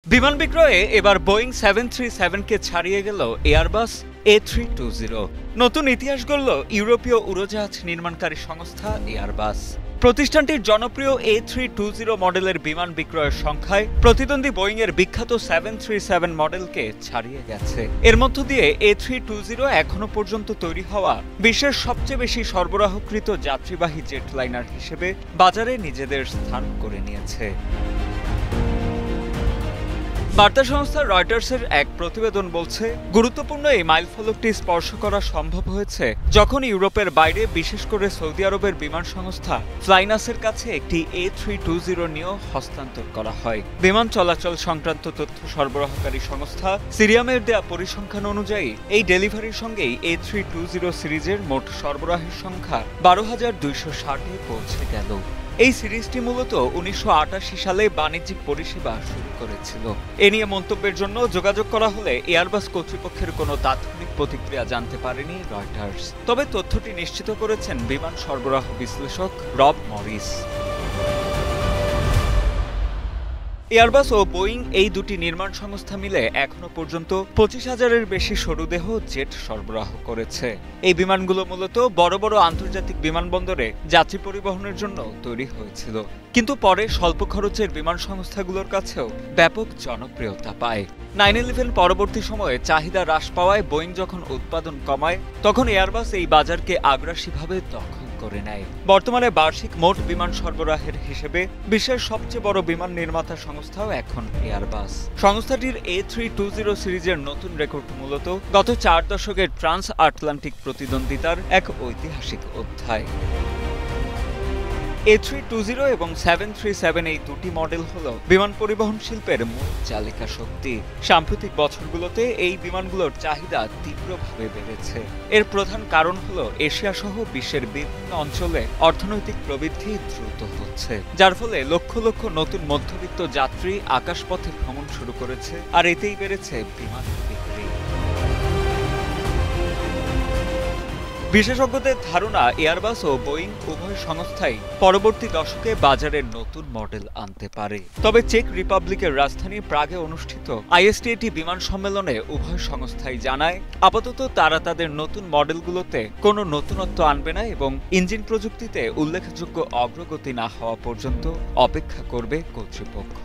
বিমান বিক্রয়ে এবার বোয়িং 737কে ছাড়িয়ে গেল এয়ারবাস A320। নতুন ইতিহাস গড়ল ইউরোপীয় উড়োজাহাজ নির্মাণকারী সংস্থা এয়ারবাস। প্রতিষ্ঠানটির জনপ্রিয় A320 মডেলের বিমান বিক্রয়ের সংখ্যায় প্রতিদ্বন্দ্বী বোয়িংয়ের বিখ্যাত 737 মডেলকে ছাড়িয়ে গেছে। এর মধ্য দিয়ে A320 এখনো পর্যন্ত তৈরি হওয়া বিশ্বের সবচেয়ে বেশি সরবরাহকৃত যাত্রীবাহী জেটলাইনার হিসেবে বাজারে নিজেদের স্থান করে নিয়েছে। বার্তা সংস্থা রয়টার্সের এক প্রতিবেদন বলছে, গুরুত্বপূর্ণ এই মাইলফলকটি স্পর্শ করা সম্ভব হয়েছে যখন ইউরোপের বাইরে, বিশেষ করে সৌদি আরবের বিমান সংস্থা ফ্লাইনাসের কাছে একটি A320 নিয়েও হস্তান্তর করা হয়। বিমান চলাচল সংক্রান্ত তথ্য সরবরাহকারী সংস্থা সিরিয়ামের দেয়া পরিসংখ্যান অনুযায়ী এই ডেলিভারির সঙ্গেই A320 সিরিজের মোট সরবরাহের সংখ্যা 12,260-এ পৌঁছে গেল। এই সিরিজটি মূলত 1988 সালে বাণিজ্যিক পরিষেবা শুরু করেছিল। এ নিয়ে মন্তব্যের জন্য যোগাযোগ করা হলে এয়ারবাস কর্তৃপক্ষের কোনো তাৎক্ষণিক প্রতিক্রিয়া জানতে পারেনি রয়টার্স। তবে তথ্যটি নিশ্চিত করেছেন বিমান সরবরাহ বিশ্লেষক রব মরিস। এয়ারবাস ও বোয়িং এই দুটি নির্মাণ সংস্থা মিলে এখনো পর্যন্ত 25,000-এর বেশি সরুদেহ জেট সরবরাহ করেছে। এই বিমানগুলো মূলত বড় বড় আন্তর্জাতিক বিমানবন্দরে যাত্রী পরিবহনের জন্য তৈরি হয়েছিল, কিন্তু পরে স্বল্প খরচের বিমান সংস্থাগুলোর কাছেও ব্যাপক জনপ্রিয়তা পায়। 9/11 পরবর্তী সময়ে চাহিদা হ্রাস পাওয়ায় বোয়িং যখন উৎপাদন কমায়, তখন এয়ারবাস এই বাজারকে আগ্রাসীভাবে দখল করে নেয়। বর্তমানে বার্ষিক মোট বিমান সরবরাহের হিসেবে বিশ্বের সবচেয়ে বড় বিমান নির্মাতা সংস্থাও এখন এয়ারবাস। সংস্থাটির A320 সিরিজের নতুন রেকর্ড মূলত গত 4 দশকের ট্রান্স আটলান্টিক প্রতিদ্বন্দ্বিতার এক ঐতিহাসিক অধ্যায়। A320 এবং 737 এই দুটি মডেল হল বিমান পরিবহন শিল্পের মূল চালিকা শক্তি। সাম্প্রতিক বছরগুলোতে এই বিমানগুলোর চাহিদা তীব্রভাবে বেড়েছে। এর প্রধান কারণ হল এশিয়া সহ বিশ্বের বিভিন্ন অঞ্চলে অর্থনৈতিক প্রবৃদ্ধি দ্রুত হচ্ছে, যার ফলে লক্ষ লক্ষ নতুন মধ্যবিত্ত যাত্রী আকাশপথে ভ্রমণ শুরু করেছে, আর এতেই বেড়েছে বিমান বিক্রি। বিশেষজ্ঞদের ধারণা, এয়ারবাস ও বোয়িং উভয় সংস্থাই পরবর্তী দশকে বাজারে নতুন মডেল আনতে পারে। তবে চেক রিপাবলিকের রাজধানী প্রাগে অনুষ্ঠিত ISTAT বিমান সম্মেলনে উভয় সংস্থাই জানায়, আপাতত তারা তাদের নতুন মডেলগুলোতে কোনো নতুনত্ব আনবে না এবং ইঞ্জিন প্রযুক্তিতে উল্লেখযোগ্য অগ্রগতি না হওয়া পর্যন্ত অপেক্ষা করবে কর্তৃপক্ষ।